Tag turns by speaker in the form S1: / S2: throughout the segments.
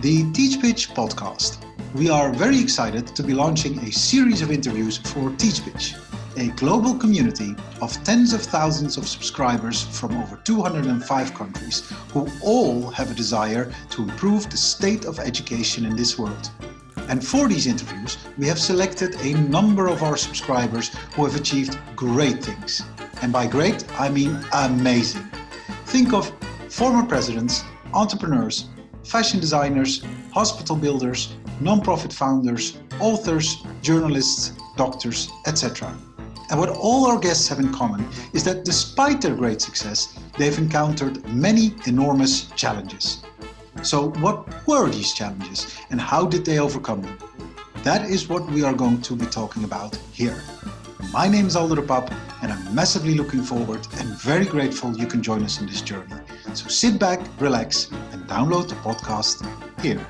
S1: the TeachPitch podcast. We are very excited to be launching a series of interviews for TeachPitch, a global community of tens of thousands of subscribers from over 205 countries who all have a desire to improve the state of education in this world. And for these interviews, we have selected a number of our subscribers who have achieved great things. And by great, I mean amazing. Think of former presidents, entrepreneurs, fashion designers, hospital builders, non-profit founders, authors, journalists, doctors, etc. And what all our guests have in common is that despite their great success, they've encountered many enormous challenges. So what were these challenges and how did they overcome them? That is what we are going to be talking about here. My name is Aldo de Pap and I'm massively looking forward and very grateful you can join us in this journey. So sit back, relax and download the podcast here.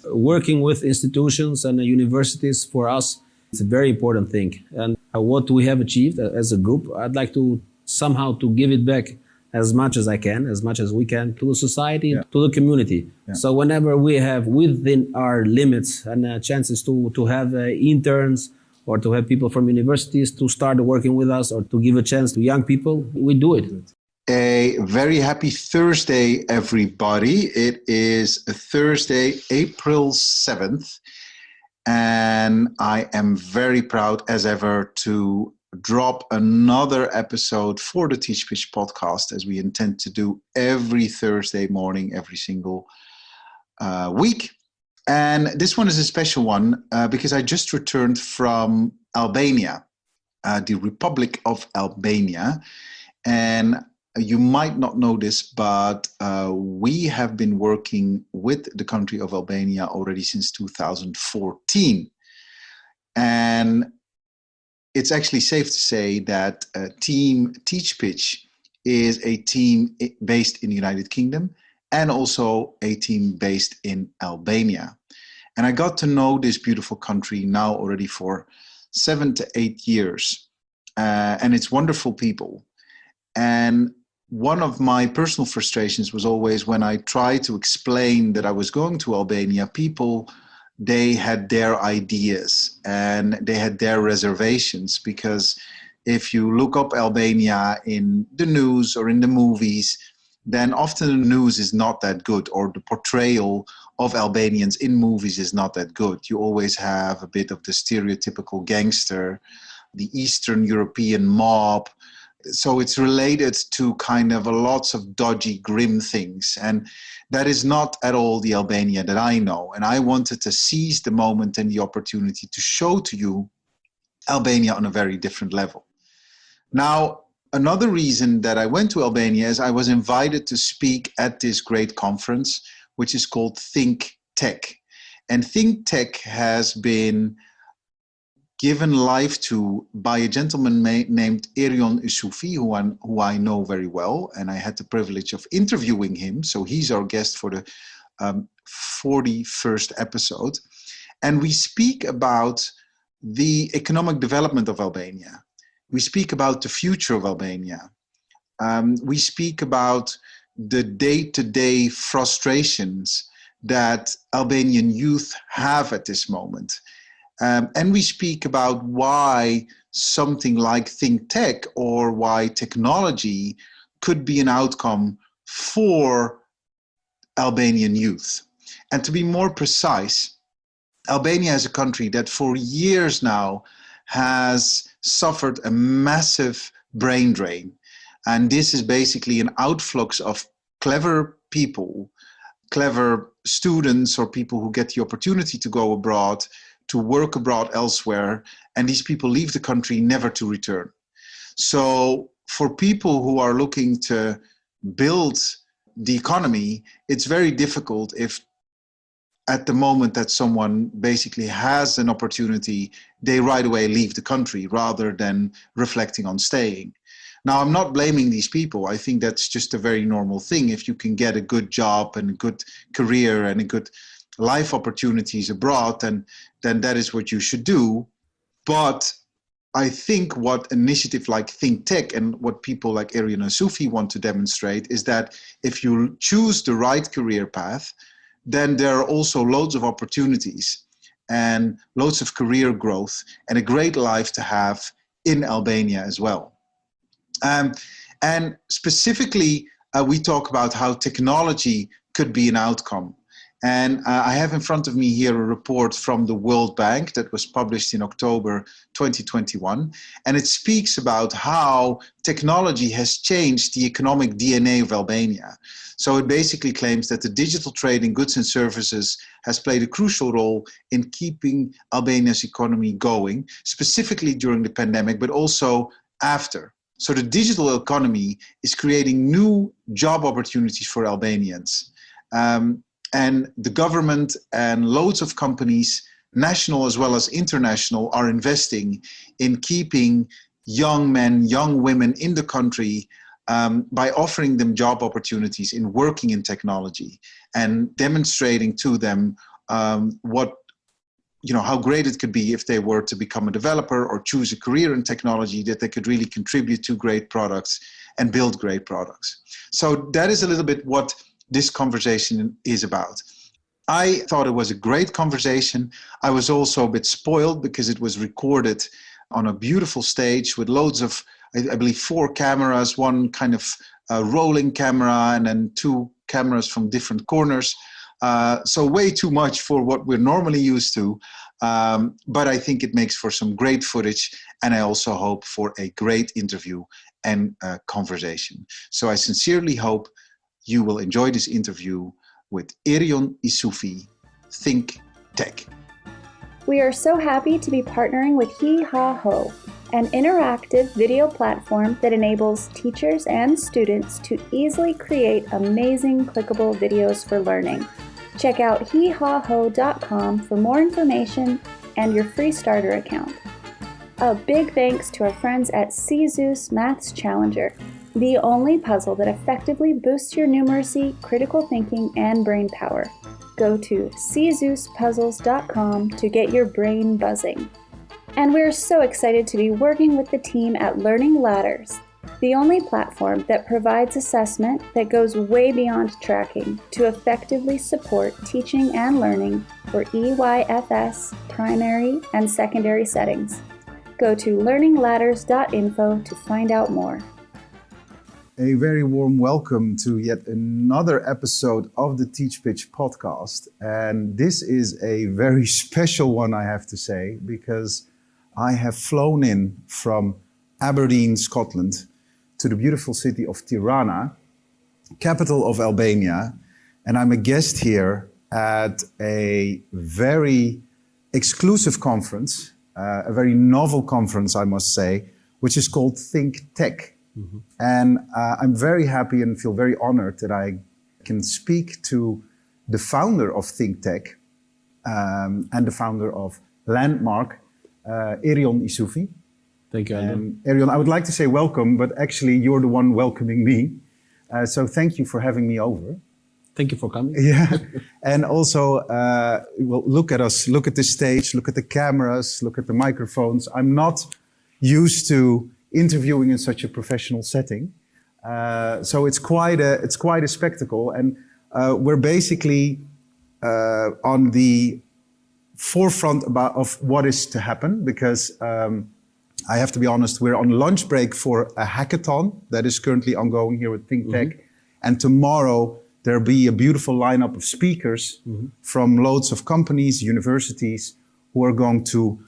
S2: Working with institutions and universities for us is a very important thing. And what we have achieved as a group, I'd like to somehow to give it back as much as I can, as much as we can to the society, to the community. Yeah. So whenever we have within our limits and chances to have interns or to have people from universities to start working with us or to give a chance to young people, we do it.
S1: A very happy Thursday, everybody. It is a Thursday, April 7th, and I am very proud as ever to drop another episode for the TeachPitch podcast, as we intend to do every Thursday morning, every single week. And this one is a special one because I just returned from Albania, the Republic of Albania. And you might not know this, but we have been working with the country of Albania already since 2014. And it's actually safe to say that Team TeachPitch is a team based in the United Kingdom and also a team based in Albania. And I got to know this beautiful country now already for 7 to 8 years. And it's wonderful people. And one of my personal frustrations was always when I tried to explain that I was going to Albania, people, they had their ideas and they had their reservations, because if you look up Albania in the news or in the movies, then often the news is not that good, or the portrayal of Albanians in movies is not that good. You always have a bit of the stereotypical gangster, the Eastern European mob. So it's related to kind of lots of dodgy, grim things. And that is not at all the Albania that I know. And I wanted to seize the moment and the opportunity to show to you Albania on a very different level. Now, another reason that I went to Albania is I was invited to speak at this great conference, which is called ThinkTech. And ThinkTech has been given life to by a gentleman named Erion Isufi, who I know very well, and I had the privilege of interviewing him. So he's our guest for the 41st episode. And we speak about the economic development of Albania. We speak about the future of Albania. We speak about the day-to-day frustrations that Albanian youth have at this moment. And we speak about why something like ThinkTech or why technology could be an outcome for Albanian youth. And to be more precise, Albania is a country that for years now has suffered a massive brain drain. And this is basically an outflux of clever people, clever students, or people who get the opportunity to go abroad, to work abroad elsewhere, and these people leave the country never to return. So for people who are looking to build the economy, it's very difficult if at the moment that someone basically has an opportunity, they right away leave the country rather than reflecting on staying. Now, I'm not blaming these people. I think that's just a very normal thing. If you can get a good job and a good career and a good life opportunities abroad, then that is what you should do. But I think what initiative like ThinkTech and what people like Erion and Isufi want to demonstrate is that if you choose the right career path, then there are also loads of opportunities and loads of career growth and a great life to have in Albania as well. And specifically, we talk about how technology could be an outcome. And I have in front of me here a report from the World Bank that was published in October 2021. And it speaks about how technology has changed the economic DNA of Albania. So it basically claims that the digital trade in goods and services has played a crucial role in keeping Albania's economy going, specifically during the pandemic, but also after. So the digital economy is creating new job opportunities for Albanians. And the government and loads of companies, national as well as international, are investing in keeping young men, young women in the country by offering them job opportunities in working in technology and demonstrating to them how great it could be if they were to become a developer or choose a career in technology, that they could really contribute to great products and build great products. So that is a little bit what this conversation is about. I thought it was a great conversation. I was also a bit spoiled because it was recorded on a beautiful stage with loads of, I believe, 4 cameras, one kind of rolling camera, and then 2 cameras from different corners. So way too much for what we're normally used to. But I think it makes for some great footage. And I also hope for a great interview and conversation. So I sincerely hope you will enjoy this interview with Erion Isufi, ThinkTech.
S3: We are so happy to be partnering with Hee Ha Ho, an interactive video platform that enables teachers and students to easily create amazing clickable videos for learning. Check out heehaho.com for more information and your free starter account. A big thanks to our friends at Zeus Maths Challenger, the only puzzle that effectively boosts your numeracy, critical thinking, and brain power. Go to czeusspuzzles.com to get your brain buzzing. And we're so excited to be working with the team at Learning Ladders, the only platform that provides assessment that goes way beyond tracking to effectively support teaching and learning for EYFS, primary, and secondary settings. Go to learningladders.info to find out more.
S1: A very warm welcome to yet another episode of the Teach Pitch podcast. And this is a very special one, I have to say, because I have flown in from Aberdeen, Scotland, to the beautiful city of Tirana, capital of Albania. And I'm a guest here at a very exclusive conference, a very novel conference, I must say, which is called ThinkTech. Mm-hmm. And I'm very happy and feel very honored that I can speak to the founder of ThinkTech and the founder of Landmark, Erion Isufi.
S2: Thank you,
S1: Erion, I would like to say welcome, but actually you're the one welcoming me. So thank you for having me over.
S2: Thank you for coming.
S1: Yeah, and also, well, look at us, look at the stage, look at the cameras, look at the microphones. I'm not used to interviewing in such a professional setting. So it's quite a spectacle. And we're basically on the forefront of what is to happen, because I have to be honest, we're on lunch break for a hackathon that is currently ongoing here with ThinkTech. Mm-hmm. And tomorrow there'll be a beautiful lineup of speakers from loads of companies, universities, who are going to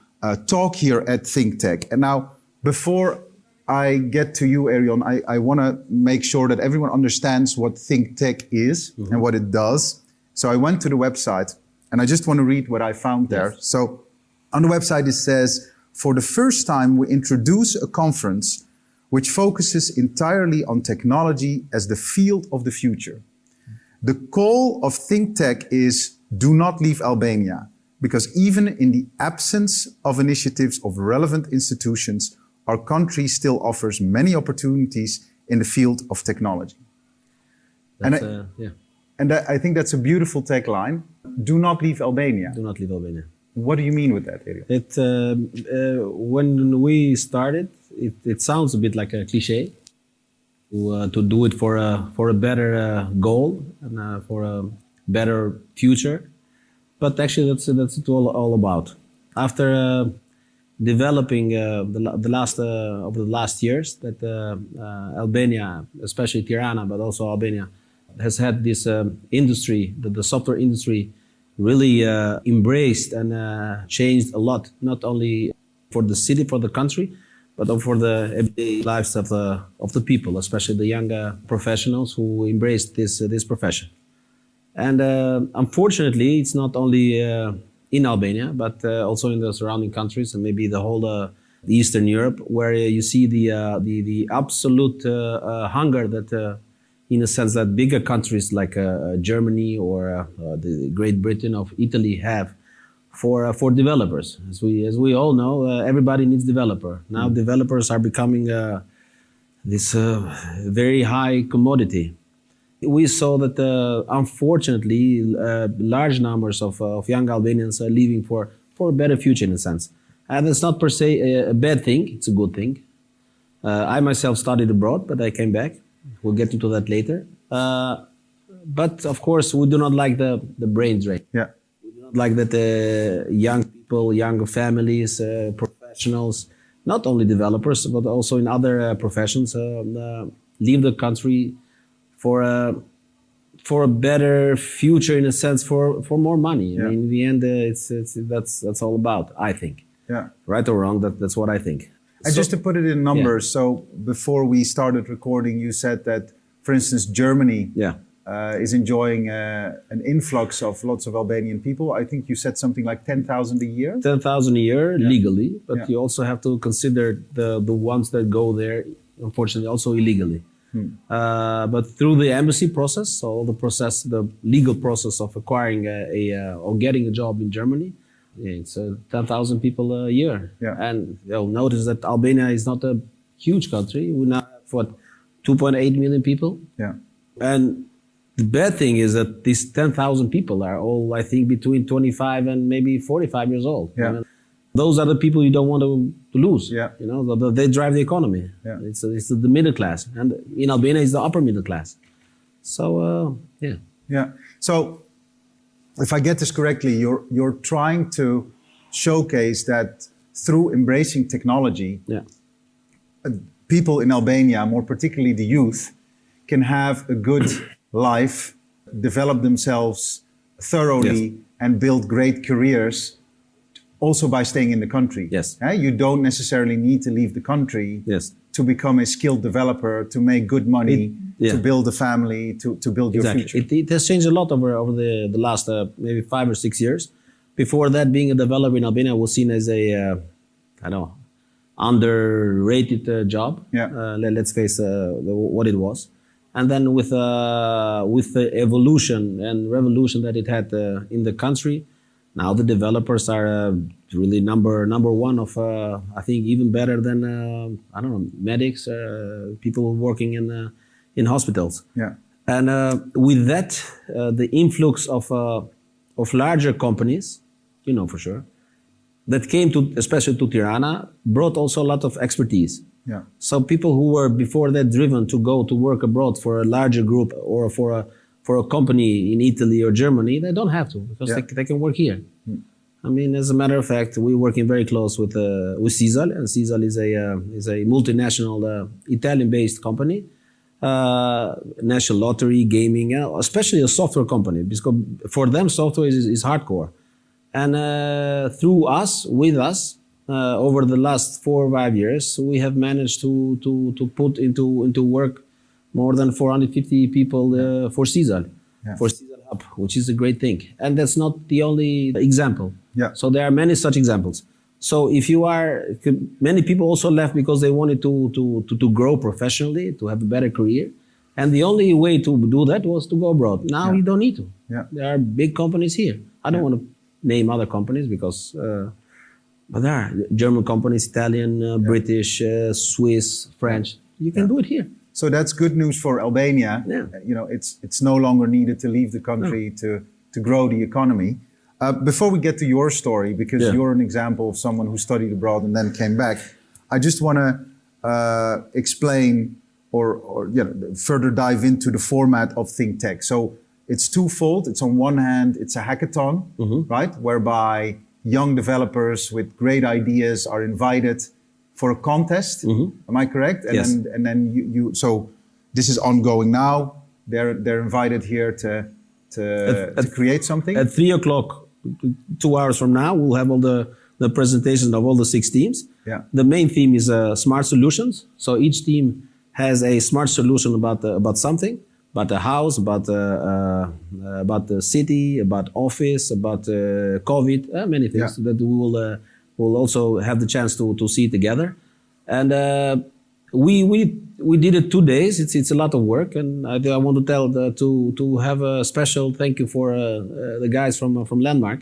S1: talk here at ThinkTech. And now, before I get to you, Erion, I want to make sure that everyone understands what ThinkTech is and what it does. So I went to the website and I just want to read what I found there. Yes. So on the website it says, for the first time we introduce a conference which focuses entirely on technology as the field of the future. The call of ThinkTech is do not leave Albania, because even in the absence of initiatives of relevant institutions, our country still offers many opportunities in the field of technology. And I think that's a beautiful tagline. Do not leave Albania.
S2: Do not leave Albania.
S1: What do you mean with that, Erion?
S2: When we started, it sounds a bit like a cliche to do it for a better goal and for a better future. But actually, that's it all about. After developing over the last years, that Albania, especially Tirana, but also Albania, has had this industry, the software industry, really embraced and changed a lot, not only for the city, for the country, but for the everyday lives of the people, especially the younger professionals who embraced this profession. And unfortunately, it's not only in Albania, but also in the surrounding countries and maybe the whole Eastern Europe, where you see the absolute hunger that, in a sense, that bigger countries like Germany or the Great Britain or Italy have for developers. As we all know, everybody needs developer. Now developers are becoming this very high commodity. We saw that, unfortunately, large numbers of young Albanians are leaving for a better future, in a sense. And it's not per se a bad thing, it's a good thing. I myself studied abroad, but I came back. We'll get into that later. But of course, we do not like the brain drain.
S1: Yeah.
S2: We do not like that young people, younger families, professionals, not only developers, but also in other professions, leave the country for a better future, in a sense, for more money.
S1: Yeah.
S2: I mean, in the end, that's all about, I think.
S1: Yeah.
S2: Right or wrong, that's what I think.
S1: And just to put it in numbers,
S2: Yeah.
S1: so before we started recording, you said that, for instance, Germany is enjoying an influx of lots of Albanian people. I think you said something like 10,000 a year?
S2: 10,000 a year legally, but
S1: Yeah.
S2: you also have to consider the ones that go there, unfortunately, also illegally. But through the embassy process, so the legal process of acquiring or getting a job in Germany, it's 10,000 people a year.
S1: Yeah.
S2: And you'll notice that Albania is not a huge country. We now have, 2.8 million people?
S1: Yeah.
S2: And the bad thing is that these 10,000 people are all, I think, between 25 and maybe 45 years old.
S1: Yeah.
S2: I mean, those are the people you don't want to lose.
S1: Yeah.
S2: You know, they drive the economy.
S1: Yeah.
S2: It's the middle class, and in Albania, it's the upper middle class. So yeah.
S1: Yeah. So, if I get this correctly, you're trying to showcase that through embracing technology, people in Albania, more particularly the youth, can have a good life, develop themselves thoroughly, and build great careers, also by staying in the country.
S2: Yes.
S1: You don't necessarily need to leave the country to become a skilled developer, to make good money, to build a family, to build your future.
S2: It has changed a lot over the last maybe 5 or 6 years. Before that, being a developer in Albania was seen as a, underrated job.
S1: Yeah.
S2: Let's face what it was. And then with the evolution and revolution that it had in the country, now the developers are really number one of, I think, even better than, medics, people working in hospitals.
S1: Yeah.
S2: And with that, the influx of larger companies, for sure, that came especially to Tirana, brought also a lot of expertise.
S1: Yeah.
S2: So people who were before that driven to go to work abroad for a larger group or for a company in Italy or Germany, they don't have to, because they can work here. I mean, as a matter of fact, we're working very close with Sisal, and Sisal is a multinational Italian-based company, national lottery, gaming, especially a software company, because for them software is hardcore. And with us, over the last 4 or 5 years, we have managed to put into work more than 450 people for Sisal, for Sisal Hub, which is a great thing. And that's not the only example.
S1: Yeah.
S2: So there are many such examples. So many people also left because they wanted to grow professionally, to have a better career. And the only way to do that was to go abroad. Now you don't need to.
S1: Yeah.
S2: There are big companies here. I don't want to name other companies because, but there are German companies, Italian, British, Swiss, French. You can do it here.
S1: So that's good news for Albania.
S2: Yeah.
S1: It's no longer needed to leave the country to grow the economy. Before we get to your story, because you're an example of someone who studied abroad and then came back, I just want to explain or further dive into the format of ThinkTech. So it's twofold. It's on one hand, it's a hackathon, right? Whereby young developers with great ideas are invited for a contest. Am I correct? And
S2: Yes.
S1: then you so this is ongoing now. They're invited here to create something.
S2: At 3 o'clock, 2 hours from now, we'll have all the presentations of all the 6 teams.
S1: Yeah.
S2: The main theme is smart solutions. So each team has a smart solution about something, about the house, about the city, about office, about COVID, many things that we will also have the chance to see together. And we did it 2 days. It's a lot of work, and I want to tell to have a special thank you for the guys from Landmark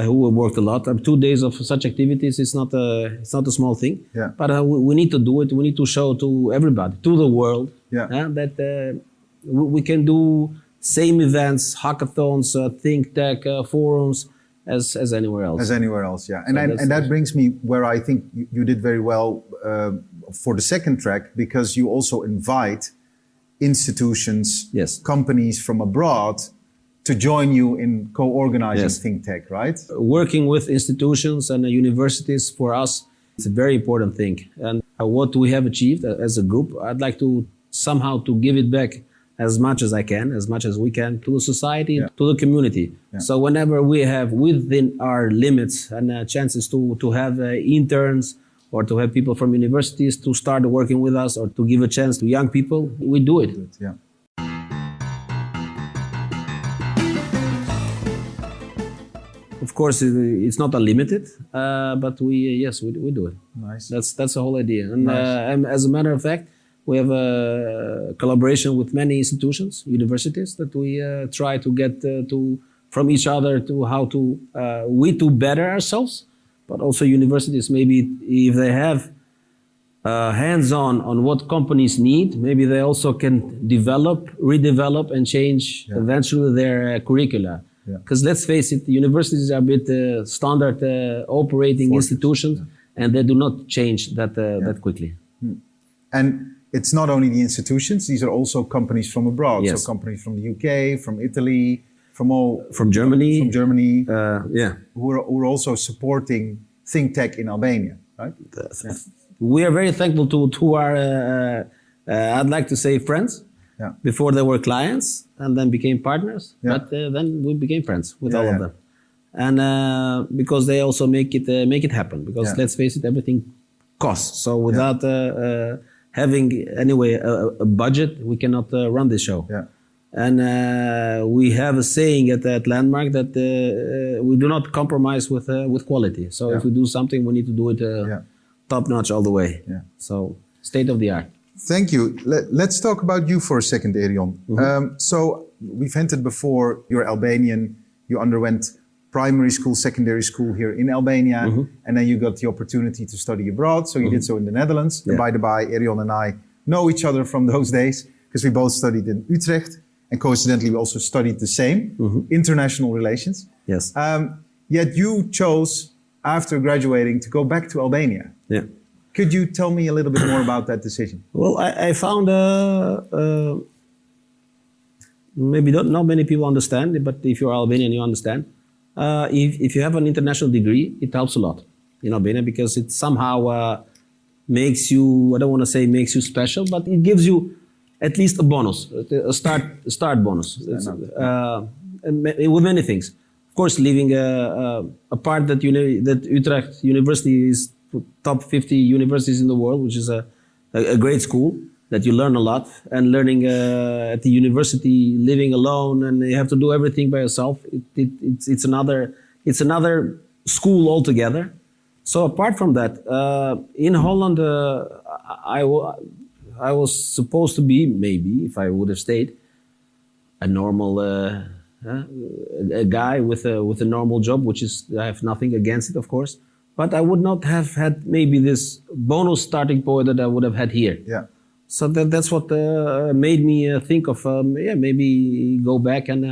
S2: who worked a lot. 2 days of such activities is not a small thing.
S1: Yeah.
S2: But we need to do it. We need to show to everybody, to the world, that we can do same events, hackathons, ThinkTech forums as anywhere else.
S1: As anywhere else, yeah.
S2: So
S1: And that brings me where I think you did very well for the second track, because you also invite institutions,
S2: Yes.
S1: companies from abroad to join you in co-organizing
S2: Yes.
S1: ThinkTech, right?
S2: Working with institutions and universities, for us, it's a very important thing. And what we have achieved as a group, I'd like to somehow to give it back as much as I can, as much as we can, to the society, to the community.
S1: Yeah.
S2: So whenever we have within our limits and chances to have interns or to have people from universities to start working with us, or to give a chance to young people, we do it.
S1: Yeah.
S2: Of course, it's not unlimited, but we do it.
S1: Nice.
S2: That's the whole idea. And,
S1: Nice.
S2: and as a matter of fact, we have a collaboration with many institutions, universities, that we try to get from each other to how to better ourselves, but also universities, maybe if they have hands-on on what companies need, maybe they also can redevelop, and change eventually their curricula. Because let's face it, universities are a bit standard operating institutions, and they do not change that quickly.
S1: And it's not only the institutions, these are also companies from abroad.
S2: Yes.
S1: So companies from the UK, from Italy,
S2: From Germany.
S1: who are also supporting ThinkTech in Albania, right?
S2: We are very thankful to our, I'd like to say, friends.
S1: Yeah.
S2: Before they were clients and then became partners,
S1: Yeah.
S2: but then we became friends with
S1: Yeah,
S2: all
S1: yeah.
S2: of them. And because they also make it happen. Because let's face it, everything costs. So without having anyway a budget, we cannot run this show.
S1: Yeah.
S2: And we have a saying at Landmark that we do not compromise with quality. So if we do something, we need to do it top notch all the way.
S1: Yeah.
S2: So state of the art.
S1: Thank you. Let's talk about you for a second, Erion. So we've hinted before, you're Albanian. You underwent primary school, secondary school here in Albania, and then you got the opportunity to study abroad. So you did so in the Netherlands.
S2: Yeah.
S1: And by the by, Erion and I know each other from those days because we both studied in Utrecht, and coincidentally, we also studied the same, international relations.
S2: Yes.
S1: Yet you chose, after graduating, to go back to Albania.
S2: Yeah.
S1: Could you tell me a little bit more about that decision?
S2: Well, I found maybe not many people understand, but if you're Albanian, you understand. If you have an international degree, it helps a lot in Albania, because it somehow makes you, I don't want to say makes you special, but it gives you at least a bonus, a start bonus, and with many things. Of course, leaving a part that Utrecht University is top 50 universities in the world, which is a great school that you learn a lot. And learning at the university, living alone, and you have to do everything by yourself. It's another school altogether. So apart from that, in Holland, I was supposed to be, maybe if I would have stayed, a normal a guy with a normal job, which is, I have nothing against it, of course. But I would not have had maybe this bonus starting point that I would have had here.
S1: Yeah.
S2: So that's what made me think of, maybe go back and,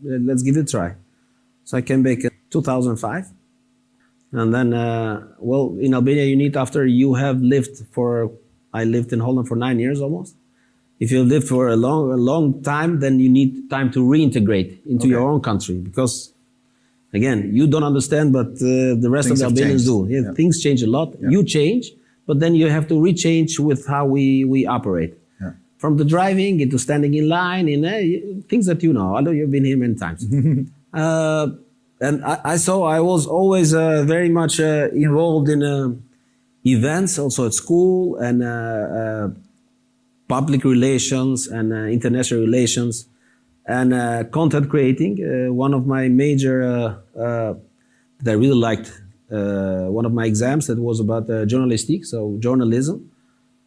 S2: let's give it a try. So I came back in 2005. And then, in Albania, you need, after you have lived I lived in Holland for 9 years almost. if you live for a long time, then you need time to reintegrate into your own country, because again, you don't understand, but the rest
S1: Things
S2: of the Albanians do.
S1: Yeah.
S2: Things change a lot. You change, but then you have to rechange with how we operate.
S1: Yeah.
S2: From the driving into standing in line, in things that you know. Although you've been here many times. And I was always very much involved in events, also at school, and public relations and international relations, and content creating. One of my major that I really liked, one of my exams that was about journalistic, so journalism.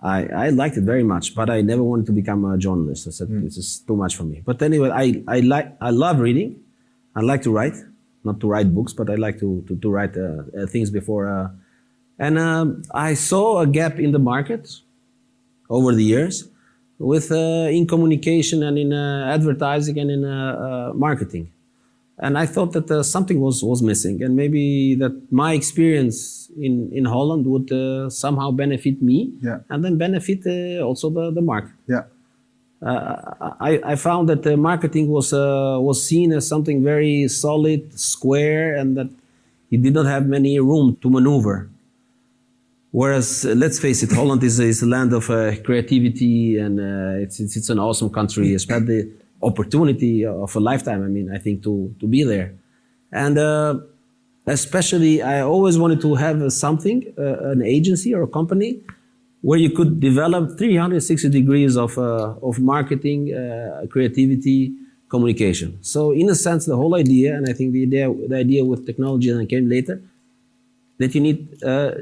S2: I liked it very much, but I never wanted to become a journalist. I said this is too much for me. But anyway, I love reading. I like to write, not to write books, but I like to write things before. And I saw a gap in the market over the years, with in communication and in advertising and in marketing. And I thought that something was missing, and maybe that my experience in Holland would somehow benefit me, and then benefit also the market.
S1: Yeah.
S2: I found that marketing was seen as something very solid, square, and that you did not have many room to maneuver. Whereas, let's face it, Holland is a land of creativity, and it's an awesome country. It's had the opportunity of a lifetime. I mean, I think to be there, and especially I always wanted to have something, an agency or a company, where you could develop 360 degrees of marketing, creativity, communication. So, in a sense, the whole idea, and I think the idea with technology that came later, that you need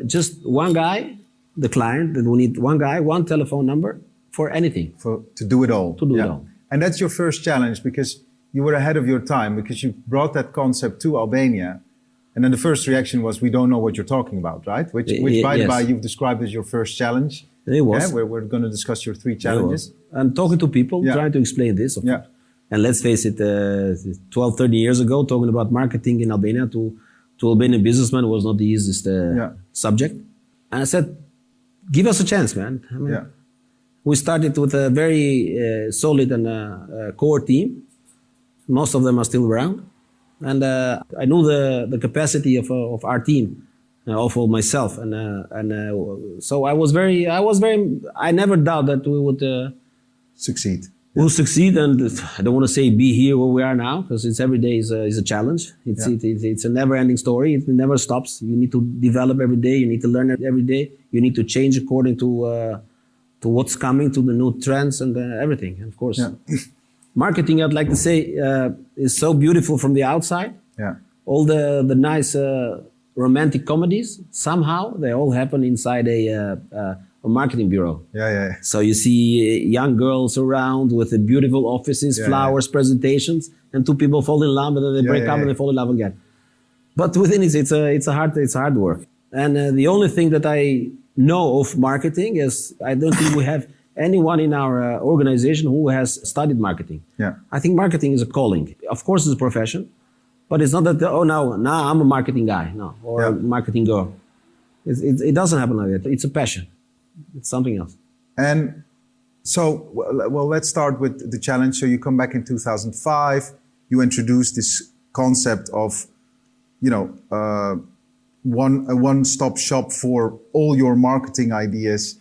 S2: just one guy, the client, that we need one guy, one telephone number for anything.
S1: To do it all.
S2: To do it all.
S1: And that's your first challenge, because you were ahead of your time, because you brought that concept to Albania. And then the first reaction was, we don't know what you're talking about, right? Which by the by, you've described as your first challenge.
S2: It was.
S1: Yeah, we're going to discuss your 3 challenges.
S2: And talking to people, trying to explain this. And let's face it, 12, 13 years ago, talking about marketing in Albania to Albanian businessmen was not the easiest subject. And I said, give us a chance, man. I mean, we started with a very solid and core team. Most of them are still around. And I knew the capacity of our team, also myself. So I never doubt that we would
S1: succeed.
S2: We'll succeed, and I don't want to say be here where we are now, because it's every day is a challenge. It's a never-ending story. It never stops. You need to develop every day. You need to learn every day. You need to change according to what's coming, to the new trends and everything. And of course, marketing, I'd like to say, is so beautiful from the outside.
S1: Yeah.
S2: All the nice romantic comedies, somehow they all happen inside a marketing bureau. So you see young girls around with the beautiful offices, flowers, presentations, and 2 people fall in love, and then they break up and they fall in love again. But within it, it's hard work. And the only thing that I know of marketing is I don't think we have anyone in our organization who has studied marketing. I think marketing is a calling. Of course, it's a profession, but it's not that now I'm a marketing guy, or a marketing girl. It doesn't happen like that. It's a passion. It's something else.
S1: And so, well, let's start with the challenge. So you come back in 2005, you introduce this concept of, a one-stop shop for all your marketing ideas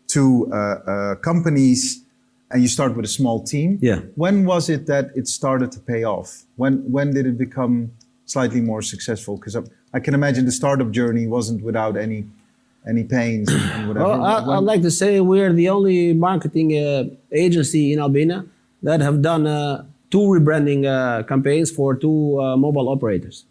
S1: to companies, and you start with a small team. When was it that it started to pay off? When did it become slightly more successful? Because I can imagine the startup journey wasn't without any pains and whatever.
S2: Well, I'd like to say we're the only marketing agency in Albania that have done 2 rebranding campaigns for 2 mobile operators.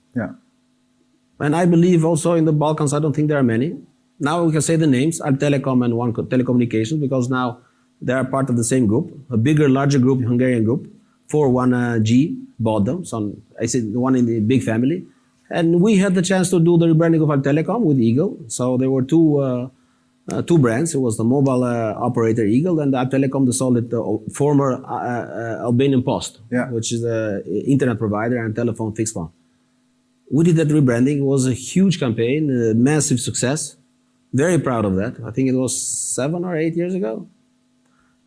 S2: And I believe also in the Balkans, I don't think there are many. Now we can say the names, Al Telecom and One Telecommunications, because now they are part of the same group, a bigger, larger group, Hungarian group. 401G bought them. So I said the one in the big family. And we had the chance to do the rebranding of Al Telecom with Eagle. So there were 2 brands. It was the mobile operator Eagle and Al Telecom, the solid former Albanian Post, which is an internet provider and telephone fixed phone. We did that rebranding. It was a huge campaign, a massive success. Very proud of that. I think it was 7 or 8 years ago.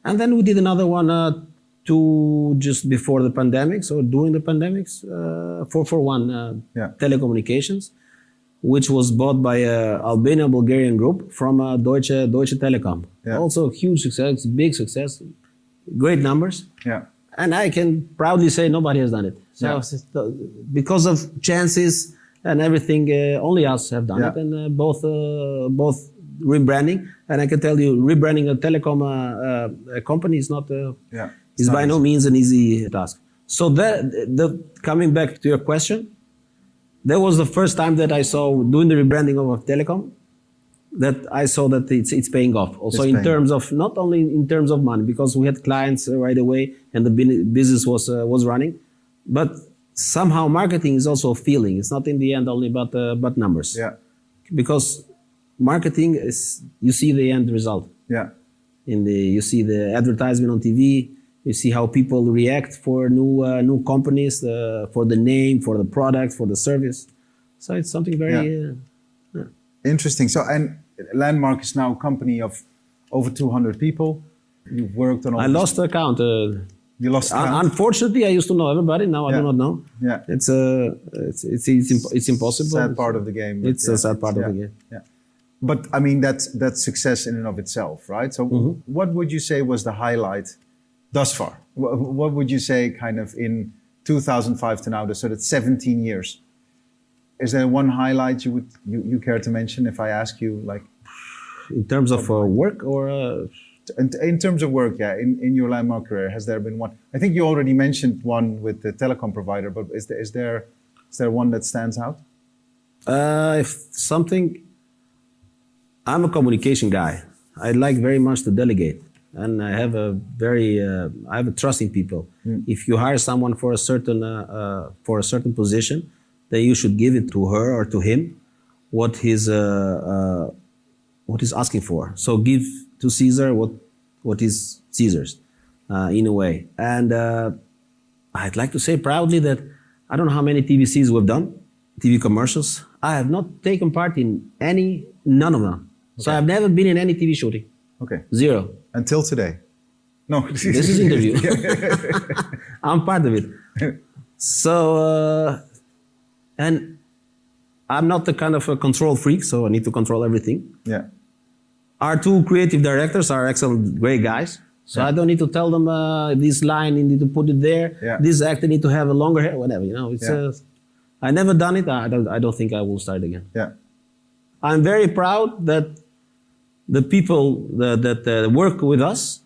S2: And then we did another one just before the pandemic, so during the pandemics, for one telecommunications, which was bought by a Albanian-Bulgarian group from Deutsche Telekom.
S1: Yeah.
S2: Also huge success, big success, great numbers.
S1: Yeah.
S2: And I can proudly say nobody has done it. So because of chances and everything, only us have done it, and both rebranding. And I can tell you, rebranding a telecom company is not is by no means an easy task. So coming back to your question, that was the first time that I saw doing the rebranding of a telecom, that I saw that it's paying off. Also in terms of, not only in terms of money, because we had clients right away and the business was running, but somehow marketing is also a feeling. It's not in the end only but numbers.
S1: Yeah.
S2: Because marketing is, you see the end result.
S1: Yeah.
S2: You see the advertisement on TV. You see how people react for new companies, for the name, for the product, for the service. So it's something very
S1: interesting. So, and Landmark is now a company of over 200 people. You've worked on all
S2: I lost the count.
S1: You lost count?
S2: Unfortunately, I used to know everybody. Now I do not know.
S1: Yeah.
S2: It's impossible.
S1: Sad part of the game.
S2: It's a sad part of the game.
S1: Yeah. But I mean, that's success in and of itself, right? So what would you say was the highlight thus far? What would you say kind of in 2005 to now, so that's 17 years? Is there one highlight you care to mention if I ask you, like?
S2: In terms of work or?
S1: In terms of work, yeah, in your Landmark career, has there been one? I think you already mentioned one with the telecom provider, but is there one that stands out?
S2: If something, I'm a communication guy. I like very much to delegate, and I have a trust in people. If you hire someone for a certain position, then you should give it to her or to him what he's asking for. So give to Caesar what is Caesar's, in a way. And I'd like to say proudly that I don't know how many TVCs we've done, TV commercials. I have not taken part in none of them. Okay. So I've never been in any TV shooting.
S1: Okay.
S2: Zero.
S1: Until today. No.
S2: This is interview. I'm part of it. So, and I'm not the kind of a control freak, so I need to control everything.
S1: Yeah.
S2: Our two creative directors are excellent, great guys. So I don't need to tell them this line, you need to put it there.
S1: Yeah.
S2: This actor need to have a longer hair, whatever. You know, it's. I never done it. I don't think I will start again.
S1: Yeah.
S2: I'm very proud that the people that work with us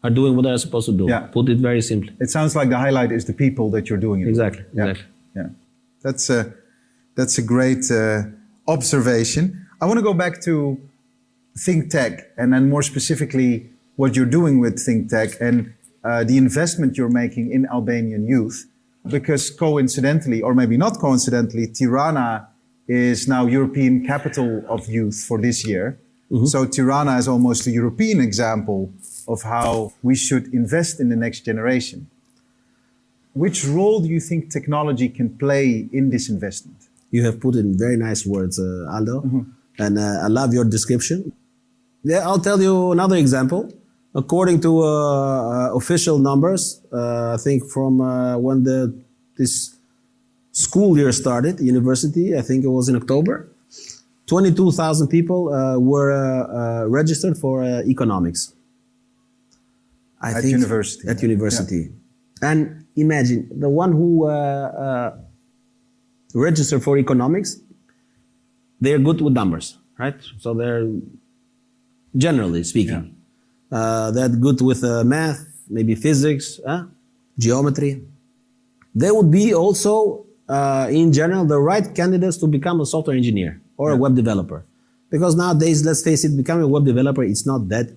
S2: are doing what they're supposed to do.
S1: Yeah.
S2: Put it very simply.
S1: It sounds like the highlight is the people that you're doing it
S2: Exactly.
S1: with. Yeah.
S2: Exactly.
S1: Yeah. That's a great observation. I want to go back to ThinkTech, and then more specifically what you're doing with ThinkTech and the investment you're making in Albanian youth, because coincidentally, or maybe not coincidentally, Tirana is now European Capital of Youth for this year. So Tirana is almost a European example of how we should invest in the next generation. Which role do you think technology can play in this investment?
S2: You have put it in very nice words, Aldo, and I love your description. Yeah, I'll tell you another example. According to official numbers, I think from when this school year started, university, I think it was in October, 22,000 people were registered for economics.
S1: At university.
S2: At university. Yeah. And imagine, the one who registered for economics, they're good with numbers, right? So they're, generally speaking, they're good with math, maybe physics, geometry. They would be also, in general, the right candidates to become a software engineer or a web developer. Because nowadays, let's face it, becoming a web developer, it's not that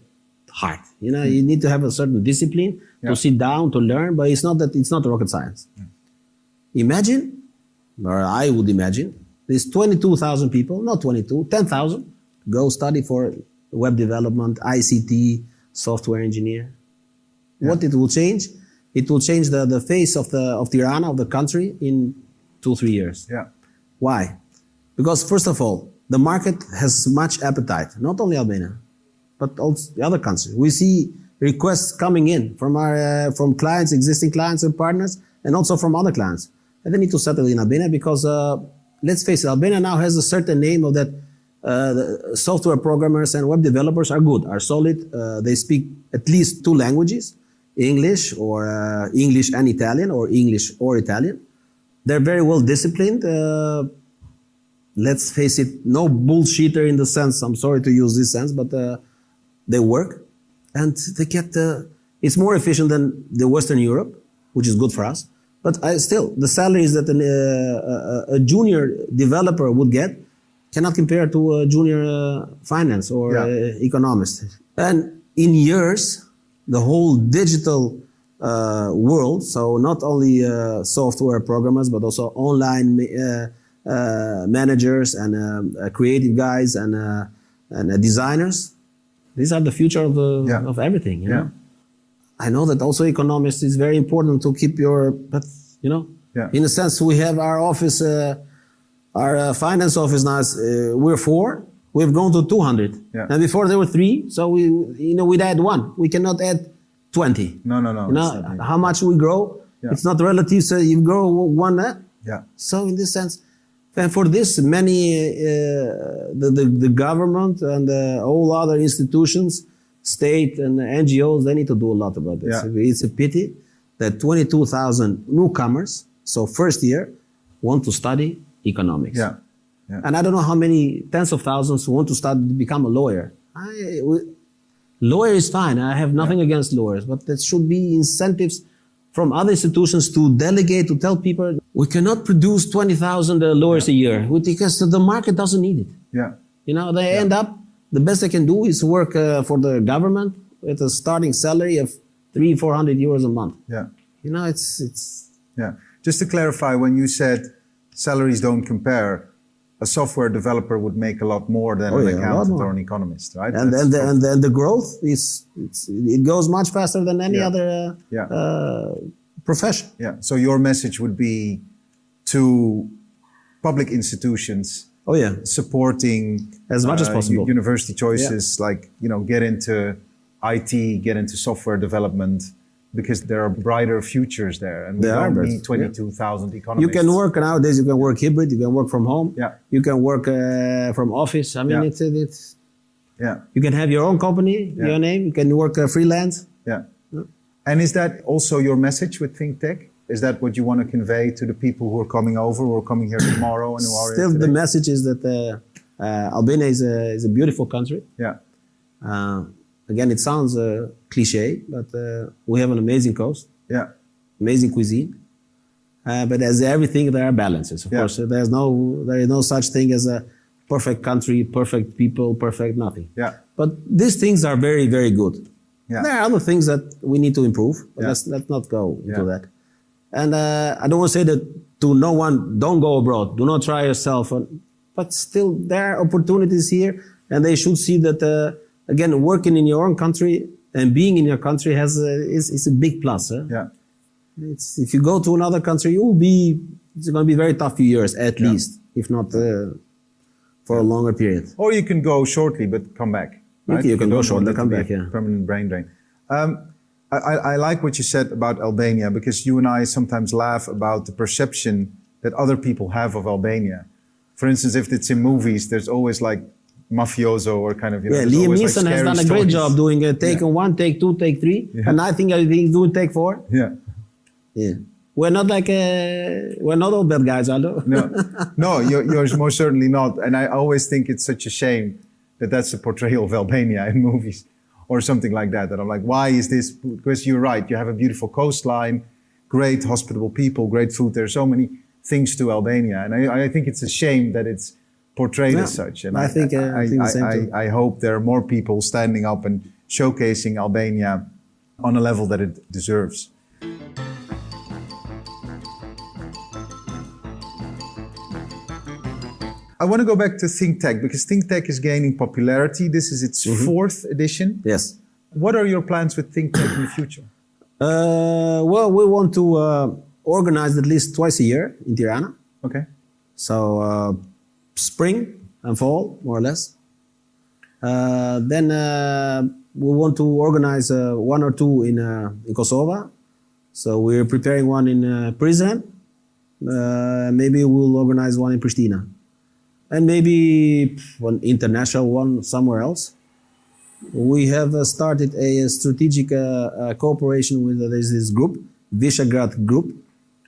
S2: hard. You know, you need to have a certain discipline to sit down, to learn, but it's not rocket science. Imagine, or I would imagine, there's 22,000 people, not 22, 10,000, go study for web development, ICT, software engineer. What it will change? It will change the face of Tirana, of the country, in 2-3 years.
S1: Yeah.
S2: Why? Because first of all, the market has much appetite, not only Albania. but also the other countries. We see requests coming in from our from clients, existing clients and partners, and also from other clients. And they need to settle in Albania because let's face it, Albania now has a certain name of that the software programmers and web developers are good, are solid. They speak at least 2 languages, English or English and Italian, or English or Italian. They're very well disciplined. Let's face it, no bullshitter in the sense, I'm sorry to use this sense, but they work and they get, it's more efficient than the Western Europe, which is good for us. But still, the salaries that a junior developer would get cannot compare to a junior finance or economist. And in years, the whole digital world, so not only software programmers, but also online managers and creative guys and designers. These are the future of everything. You know? I know that also economists is very important to keep your, but you know, in a sense we have our office, our finance office now. We're 4. We've grown to 200, and before there were 3. So we'd add 1. We cannot add 20.
S1: No.
S2: You know how much we grow. It's not relative. So you grow 1. So in this sense, and for this, many the government and all other institutions, state and NGOs, they need to do a lot about this. It's a pity that 22,000 newcomers, so first year, want to study economics. And I don't know how many tens of thousands want to become a lawyer. Lawyer is fine. I have nothing against lawyers, but there should be incentives from other institutions to delegate, to tell people, we cannot produce 20,000 lawyers a year because the market doesn't need it. You know, they end up, the best they can do is work for the government with a starting salary of 300-400 euros a month. You know, it's.
S1: Just to clarify, when you said salaries don't compare, a software developer would make a lot more than an accountant or an economist, right?
S2: And the growth it goes much faster than any other profession.
S1: So your message would be to public institutions. Supporting
S2: as much as possible
S1: university choices, like get into IT, get into software development, because there are brighter futures there, and we don't need 22,000 economists.
S2: You can work nowadays. You can work hybrid. You can work from home. You can work from office. I mean, it's you can have your own company, your name. You can work freelance.
S1: And is that also your message with ThinkTech? Is that what you want to convey to the people who are coming over, who are coming here tomorrow, and who are
S2: still? The message is that Albania is a beautiful country. Again, it sounds cliche, but we have an amazing coast, amazing cuisine. But as everything, there are balances. Of course, there is no such thing as a perfect country, perfect people, perfect nothing. But these things are very, very good. There are other things that we need to improve, but let's not go into that. And I don't want to say that to no one, don't go abroad, do not try yourself. But still, there are opportunities here, and they should see that. Again, working in your own country and being in your country is a big plus. If you go to another country, it's going to be very tough few years at least, if not for a longer period.
S1: Or you can go shortly but come back. Right?
S2: You can go shortly, come back.
S1: Permanent brain drain. I like what you said about Albania, because you and I sometimes laugh about the perception that other people have of Albania. For instance, if it's in movies, there's always like mafioso or kind of,
S2: Liam Neeson has done a great job doing take 1, take 2, take 3, and I think he's doing take 4. We're not like we're not all bad guys, Aldo.
S1: No, you're most certainly not. And I always think it's such a shame that that's the portrayal of Albania in movies or something like that. That I'm like, why is this? Because you're right. You have a beautiful coastline, great hospitable people, great food. There's so many things to Albania, and I think it's a shame that it's portrayed as such. And I hope there are more people standing up and showcasing Albania on a level that it deserves. I want to go back to ThinkTech, because ThinkTech is gaining popularity. This is its 4th edition.
S2: Yes.
S1: What are your plans with ThinkTech in the future?
S2: Well, we want to organize at least twice a year in Tirana.
S1: Okay.
S2: So spring and fall, more or less. Then we want to organize one or two in Kosovo. So we're preparing one in Prizren. Maybe we'll organize one in Pristina. And maybe one international one somewhere else. We have started a strategic cooperation with this group, Visegrad Group,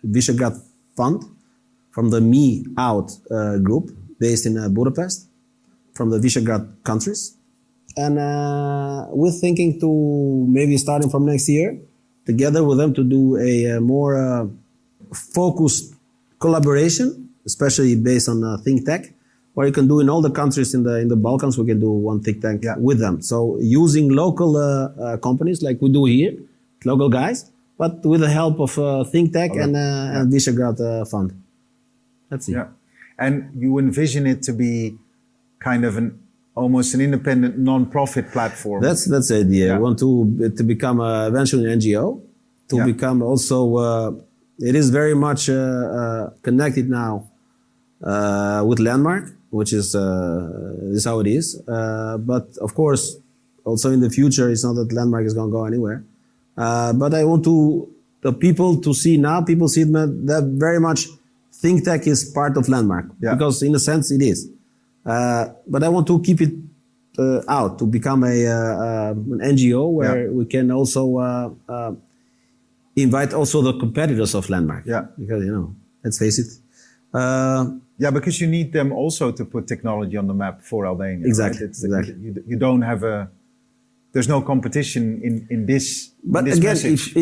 S2: Visegrad Fund, from the Me Out group based in Budapest, from the Visegrad countries. And we're thinking to maybe starting from next year, together with them to do a more focused collaboration, especially based on ThinkTech, where you can do in all the countries in the Balkans, we can do one ThinkTech with them. So using local companies like we do here, local guys, but with the help of ThinkTech and Visegrad Fund. That's it.
S1: Yeah. And you envision it to be kind of almost an independent non-profit platform.
S2: That's the idea. Yeah. We want to become eventually an NGO, to become also, it is very much connected now with Landmark, which is how it is. But of course, also in the future, it's not that Landmark is going to go anywhere. But I want the people to see now, people see that very much ThinkTech is part of Landmark, because in a sense it is. But I want to keep it out, to become an NGO where we can also invite also the competitors of Landmark. Yeah. Because, let's face it.
S1: Because you need them also to put technology on the map for Albania.
S2: Exactly.
S1: Right? Exactly. You don't have there's no competition in this.
S2: But
S1: in this
S2: again,
S1: message.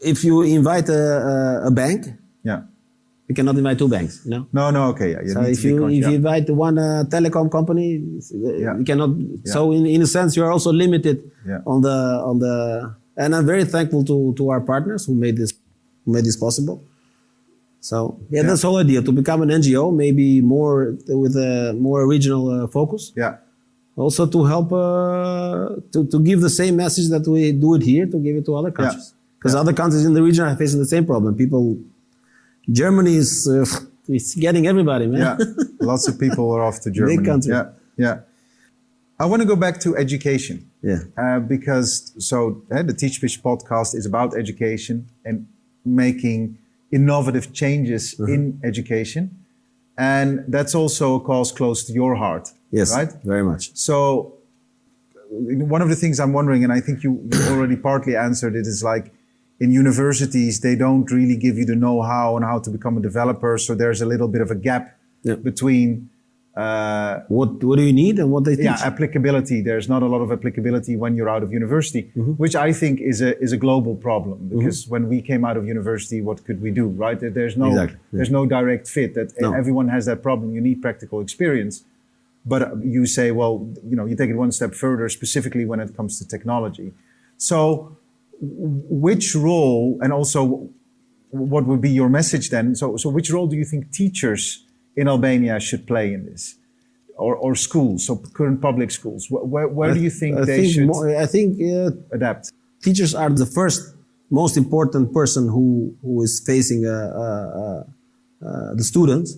S2: if you invite a bank, you cannot invite two banks. No,
S1: okay.
S2: So if you invite one telecom company, you cannot. Yeah. So in a sense, you are also limited on the. And I'm very thankful to our partners who made this possible. So that's the whole idea, to become an NGO, maybe more with a more regional focus. Yeah. Also to help to give the same message that we do it here, to give it to other countries. Because other countries in the region are facing the same problem. Germany is it's getting everybody, man.
S1: Yeah, lots of people are off to Germany.
S2: Big country.
S1: Yeah. I want to go back to education.
S2: Yeah.
S1: Because the Teach Pitch podcast is about education and making innovative changes in education. And that's also a cause close to your heart.
S2: Yes,
S1: right?
S2: Very much.
S1: So one of the things I'm wondering, and I think you already partly answered it, is like in universities, they don't really give you the know-how on how to become a developer. So there's a little bit of a gap between
S2: what do you need and what they teach.
S1: Yeah, applicability. There's not a lot of applicability when you're out of university, which I think is a global problem. Because when we came out of university, what could we do, right? There's no direct fit. Everyone has that problem. You need practical experience. But you say, well, you take it one step further, specifically when it comes to technology. So which role, and also what would be your message then? So which role do you think teachers in Albania should play in this? Or schools, so current public schools? Where do you think they should adapt?
S2: Teachers are the first, most important person who is facing the students.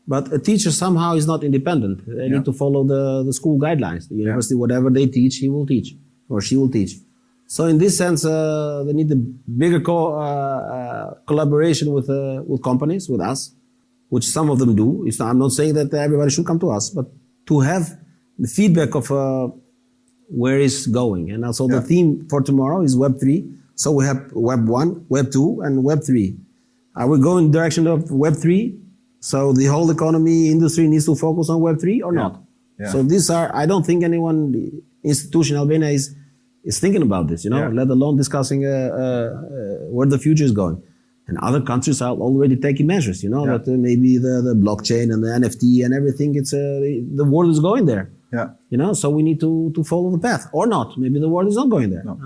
S2: But a teacher somehow is not independent. They need to follow the school guidelines. The university, whatever they teach, he will teach, or she will teach. So in this sense, they need a bigger collaboration with companies, with us, which some of them do. I'm not saying that everybody should come to us, but to have the feedback of where it's going. And also the theme for tomorrow is Web3. So we have Web 1, Web 2, and Web 3. Are we going in the direction of Web 3? So the whole economy, industry needs to focus on Web 3 or not? Yeah. So these are, I don't think institution in Albania is thinking about this, let alone discussing where the future is going. And other countries are already taking measures, that maybe the blockchain and the NFT and everything, the world is going there. Yeah. So we need to follow the path, or not. Maybe the world is not going there.
S1: No.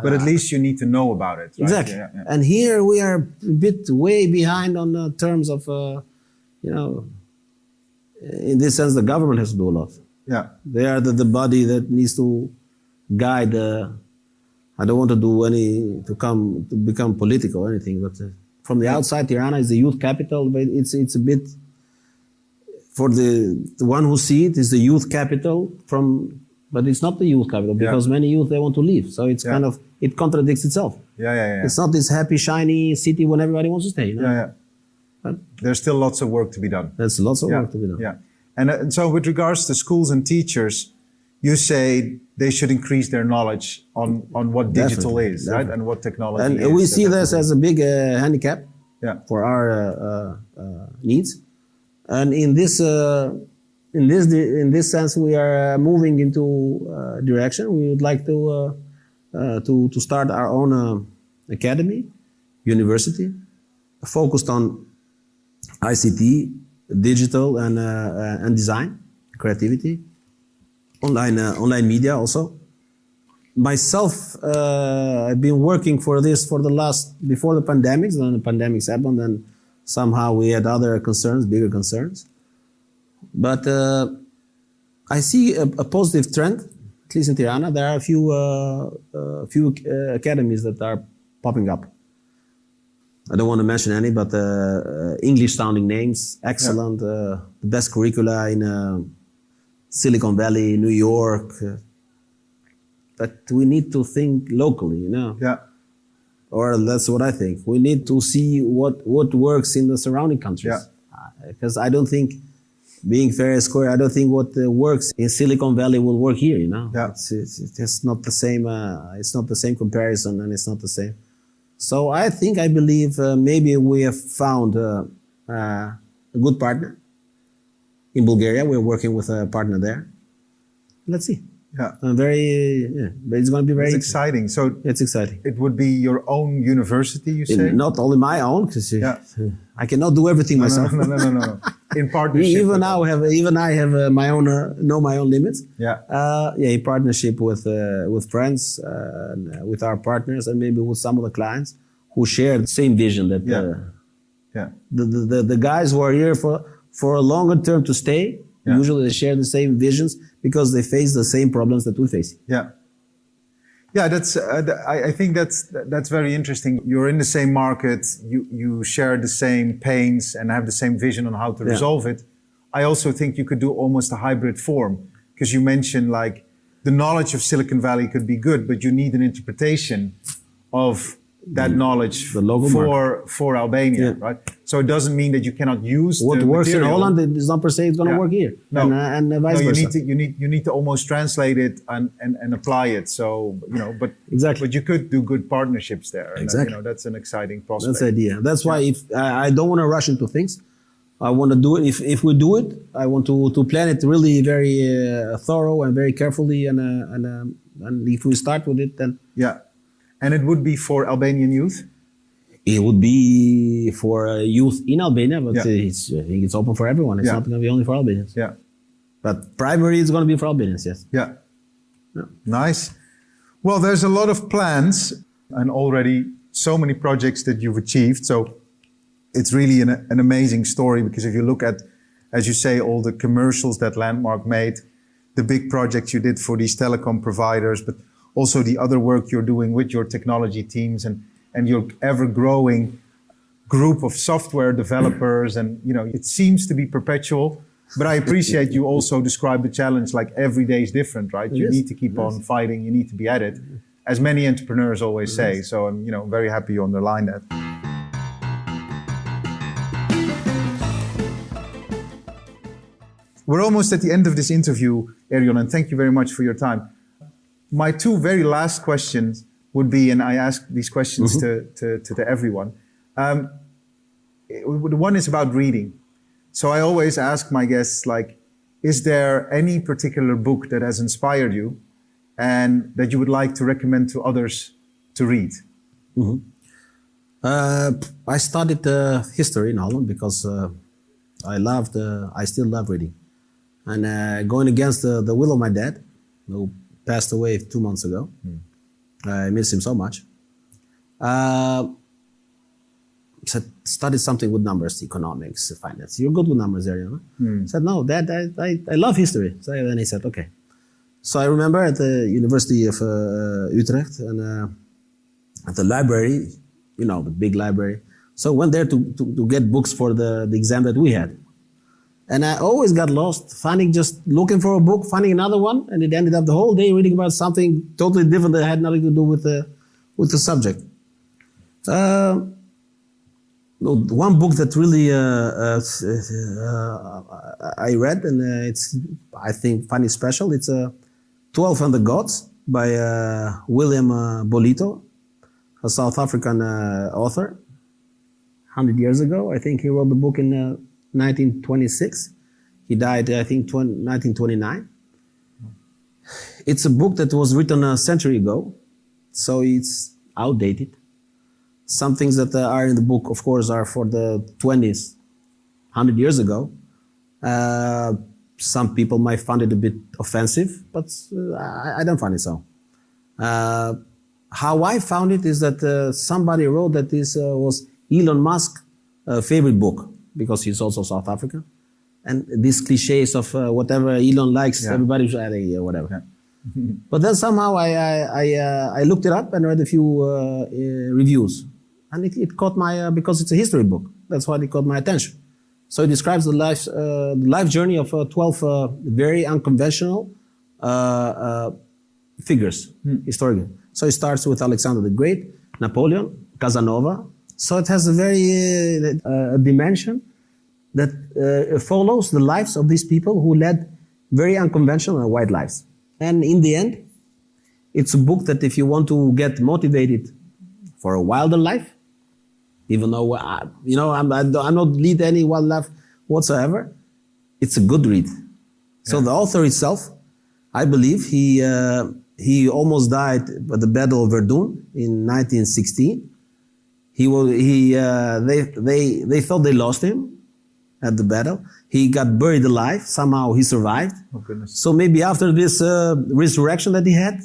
S1: But at least you need to know about it. Right?
S2: Exactly. Yeah. And here we are a bit way behind on the terms of, in this sense, the government has to do a lot.
S1: Yeah.
S2: They are the body that needs to guide. I don't want to become political or anything, but from the outside, Tirana is the youth capital, but it's a bit for the one who see it is the youth capital but it's not the youth capital because many youth, they want to leave. So it's kind of, it contradicts itself. It's not this happy, shiny city when everybody wants to stay. You know? But
S1: there's still lots of work to be done.
S2: There's lots of work to be done.
S1: Yeah. And so with regards to schools and teachers, you say they should increase their knowledge on what digital is, right? And what technology is.
S2: And we see this as a big handicap for our needs. And in this sense, we are moving into direction. We would like to start our own academy, university, focused on ICT, digital and design, creativity, online media also. Myself, I've been working for this before the pandemics. Then the pandemics happened, and somehow we had other concerns, bigger concerns. But I see a positive trend, at least in Tirana. There are a few academies that are popping up. I don't want to mention any, but English-sounding names, excellent, the best curricula in Silicon Valley, New York. But we need to think locally, you know?
S1: Yeah.
S2: Or that's what I think. We need to see what works in the surrounding countries. Because I don't think, being fair and square, I don't think what works in Silicon Valley will work here, you know? It's not the same, it's not the same comparison, and it's not the same. So I believe maybe we have found a good partner. In Bulgaria, we're working with a partner there. Let's see. But it's going to be very
S1: exciting. So
S2: it's exciting.
S1: It would be your own university, you say?
S2: Not only my own, because I cannot do everything myself.
S1: No. In partnership.
S2: Even I have my own know my own limits. In partnership with friends, and with our partners, and maybe with some of the clients who share the same vision. That the guys who are here for a longer term to stay, usually they share the same visions because they face the same problems that we face. That's. I think that's very interesting. You're in the same market. You share the same pains and have the same vision on how to resolve it. I also think you could do almost a hybrid form, because you mentioned like the knowledge of Silicon Valley could be good, but you need an interpretation of that knowledge for Albania, right? So it doesn't mean that you cannot use what
S1: the
S2: works
S1: material.
S2: in Holland is not per se it's going to work here, and vice versa.
S1: You need to almost translate it and apply it. So but you could do good partnerships there. And, that's an exciting prospect.
S2: That's the idea. That's why if I don't want to rush into things. I want to do it. If we do it, I want to plan it really very thorough and very carefully. And if we start with it, then
S1: And it would be for Albanian youth?
S2: It would be for youth in Albania, but I think it's open for everyone. It's not going to be only for Albanians. But primary is going to be for Albanians, yes.
S1: Nice. Well, there's a lot of plans and already so many projects that you've achieved. So it's really an amazing story, because if you look at, as you say, all the commercials that Landmark made, the big projects you did for these telecom providers, but also the other work you're doing with your technology teams and your ever-growing group of software developers. And, it seems to be perpetual. But I appreciate you also describe the challenge like every day is different, right? You need to keep on fighting. You need to be at it, as many entrepreneurs always say. So I'm, very happy you underline that. We're almost at the end of this interview, Erion, and thank you very much for your time. My two very last questions would be, and I ask these questions to everyone. One is about reading. So I always ask my guests, is there any particular book that has inspired you and that you would like to recommend to others to read?
S2: I studied history in Holland because I still love reading. And going against the will of my dad, who passed away 2 months ago. I miss him so much. Studied something with numbers, economics, finance. You're good with numbers, Erion. Said, no, Dad, I love history. So then he said, okay. So I remember at the University of Utrecht, and at the library, the big library. So I went there to get books for the exam that we had. And I always got lost, looking for a book, finding another one, and it ended up the whole day reading about something totally different that had nothing to do with the subject. One book that really I read, and it's, I think, funny special. It's 12 and the Gods by William Bolito, a South African author. 100 years ago, I think he wrote the book in 1926. He died, I think, 1929. It's a book that was written a century ago, so it's outdated. Some things that are in the book, of course, are for the 20s, 100 years ago. Some people might find it a bit offensive, but I don't find it so. How I found it is that somebody wrote that this was Elon Musk's favorite book, because he's also South African. And these cliches of whatever Elon likes, everybody should add a whatever. Yeah. But then somehow I looked it up and read a few reviews. And it caught my, because it's a history book, that's why it caught my attention. So it describes the life journey of 12 very unconventional figures, historically. So it starts with Alexander the Great, Napoleon, Casanova. So it has a very dimension that follows the lives of these people who led very unconventional and wild lives. And in the end, it's a book that if you want to get motivated for a wilder life, even though I'm not lead any wild life whatsoever, it's a good read. So the author itself, I believe he almost died at the Battle of Verdun in 1916. They thought they lost him at the battle. He got buried alive. Somehow he survived.
S1: Oh, goodness.
S2: So maybe after this resurrection that he had,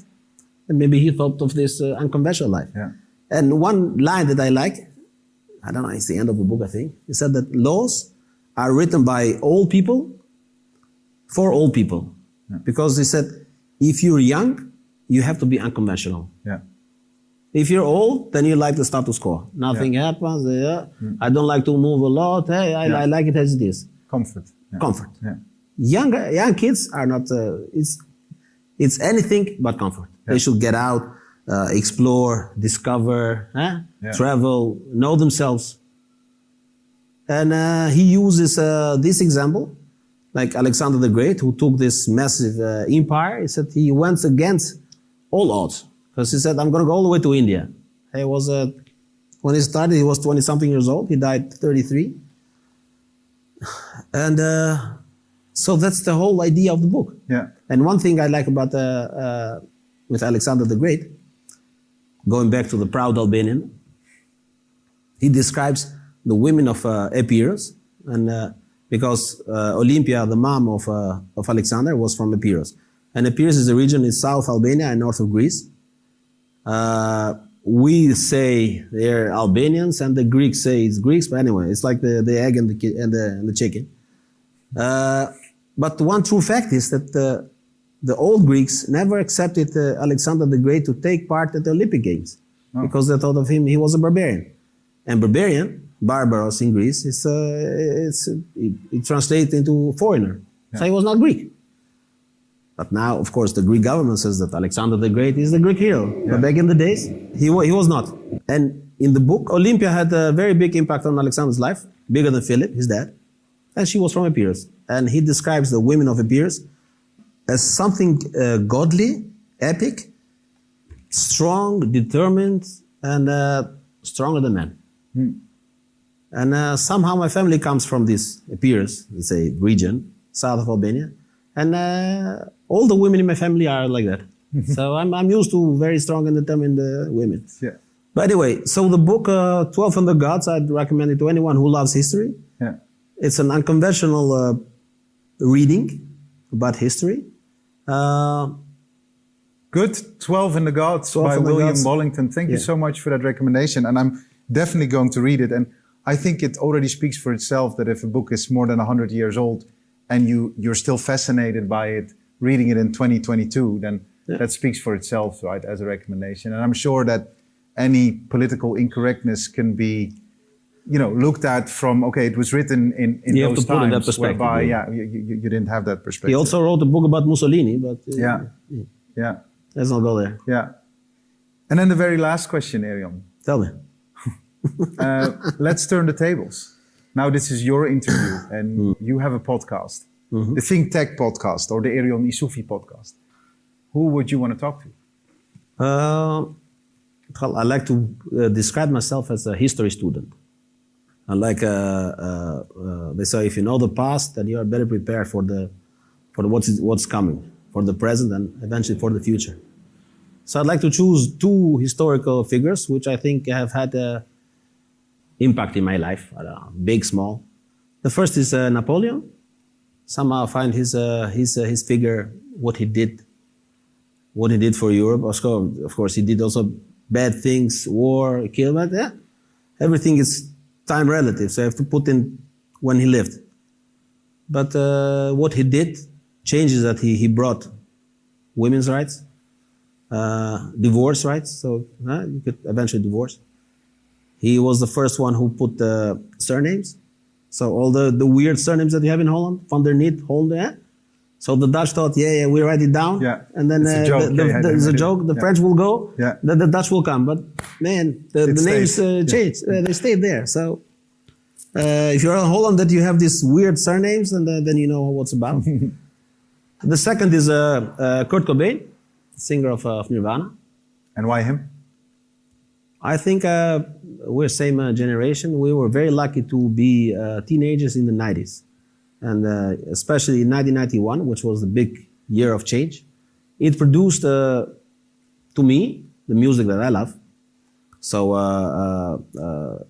S2: and maybe he thought of this unconventional life. Yeah. And one line that I like, I don't know, it's the end of the book, I think. He said that laws are written by old people for old people. Yeah. Because he said, if you're young, you have to be unconventional. Yeah. If you're old, then you like the status quo. Nothing happens. I don't like to move a lot. Hey, I like it as it is.
S1: Comfort. Yeah.
S2: Comfort. Yeah. Young kids are not. It's anything but comfort. Yeah. They should get out, explore, discover, travel, know themselves. And he uses this example, like Alexander the Great, who took this massive empire. He said he went against all odds. Because he said, I'm going to go all the way to India. He was, when he started, he was 20-something years old. He died 33. And so that's the whole idea of the book. Yeah. And one thing I like about with Alexander the Great, going back to the proud Albanian, he describes the women of Epirus. And because Olympia, the mom of Alexander, was from Epirus. And Epirus is a region in South Albania and north of Greece. We say they're Albanians and the Greeks say it's Greeks, but anyway, it's like the egg and the chicken. But one true fact is that the old Greeks never accepted Alexander the Great to take part at the Olympic Games because they thought of him, he was a barbarian. And barbarian, barbaros in Greece, it translates into foreigner. Yeah. So he was not Greek. But now, of course, the Greek government says that Alexander the Great is the Greek hero. Yeah. But back in the days, he was not. And in the book, Olympia had a very big impact on Alexander's life, bigger than Philip, his dad. And she was from Epirus. And he describes the women of Epirus as something godly, epic, strong, determined, and stronger than men. And somehow my family comes from this Epirus, let's say, region, south of Albania. And all the women in my family are like that. So I'm used to very strong and determined women. Yeah. But anyway, so the book 12 and the Gods, I'd recommend it to anyone who loves history. Yeah. It's an unconventional reading about history.
S1: Good. 12 and the Gods by William Bollington. Thank you so much for that recommendation. And I'm definitely going to read it. And I think it already speaks for itself that if a book is more than 100 years old and you're still fascinated by it, reading it in 2022, then that speaks for itself, right, as a recommendation. And I'm sure that any political incorrectness can be looked at from, okay, it was written in
S2: You have
S1: those
S2: to put it in that
S1: times,
S2: perspective,
S1: whereby,
S2: yeah.
S1: you didn't have that perspective.
S2: He also wrote a book about Mussolini, but
S1: Yeah.
S2: let's not go there.
S1: Yeah. And then the very last question, Erion.
S2: Tell me.
S1: Let's turn the tables. Now this is your interview and you have a podcast.
S2: Mm-hmm.
S1: The ThinkTech podcast or the Erion Isufi podcast. Who would you want to talk to?
S2: I like to describe myself as a history student. I like, they say, if you know the past, then you are better prepared for what's coming, for the present and eventually for the future. So I'd like to choose two historical figures which I think have had an impact in my life, big, small. The first is Napoleon. Somehow I find his figure, what he did for Europe. Of course, he did also bad things, war, kill, but everything is time relative. So I have to put in when he lived. But what he did changes that he brought women's rights, divorce rights, so you could eventually divorce. He was the first one who put the surnames. So all the weird surnames that you have in Holland, van der Niet, Holland, So the Dutch thought, we write it down.
S1: Yeah.
S2: And then
S1: it's a joke.
S2: it's a joke. The French will go.
S1: Yeah.
S2: The Dutch will come. But man, the names changed. They stayed there. So if you're in Holland, that you have these weird surnames, and then you know what's about. The second is Kurt Cobain, singer of Nirvana.
S1: And why him?
S2: I think we're same generation. We were very lucky to be teenagers in the 90s. And especially in 1991, which was the big year of change. It produced, to me, the music that I love. So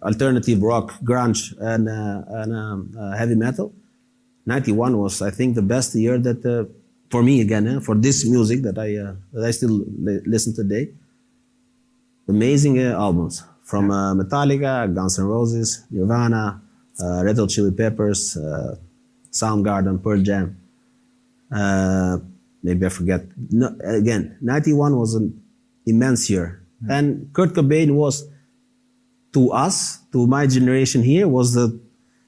S2: alternative rock, grunge, and heavy metal. 91 was, I think, the best year that, for me again, for this music that I still listen today. Amazing albums from Metallica, Guns N' Roses, Nirvana, Red Hot Chili Peppers, Soundgarden, Pearl Jam. Maybe I forget. No, again, 91 was an immense year. And Kurt Cobain was, to us, to my generation here, was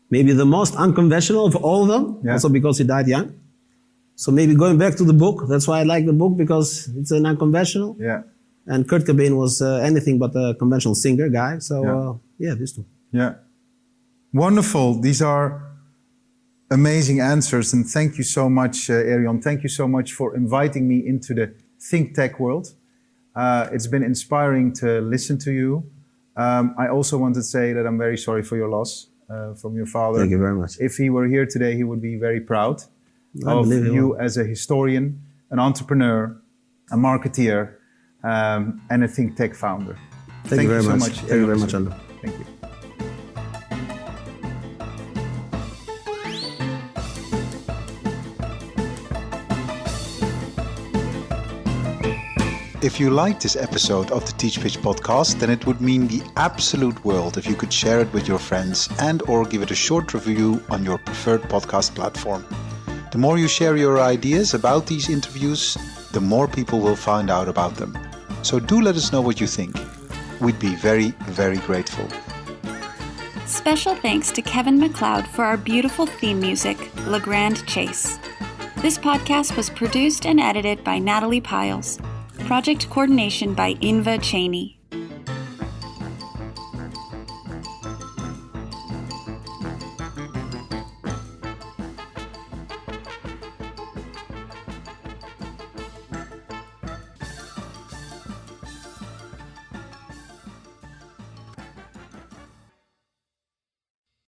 S2: maybe the most unconventional of all of them, also because he died young. So maybe going back to the book, that's why I like the book, because it's an unconventional.
S1: Yeah.
S2: And Kurt Cobain was anything but a conventional singer guy. So these two.
S1: Yeah. Wonderful. These are amazing answers. And thank you so much, Erion. Thank you so much for inviting me into the ThinkTech world. It's been inspiring to listen to you. I also want to say that I'm very sorry for your loss from your father.
S2: Thank you very much.
S1: If he were here today, he would be very proud of you as a historian, an entrepreneur, a marketeer, and a ThinkTech founder.
S2: Thank you very
S1: so
S2: much. Thank you very much,
S1: Aldo. Thank you. If you liked this episode of the Teach Pitch podcast, then it would mean the absolute world if you could share it with your friends and/or give it a short review on your preferred podcast platform. The more you share your ideas about these interviews, the more people will find out about them. So do let us know what you think. We'd be very, very grateful.
S3: Special thanks to Kevin MacLeod for our beautiful theme music, Le Grand Chase. This podcast was produced and edited by Natalie Piles. Project coordination by Inva Cheney.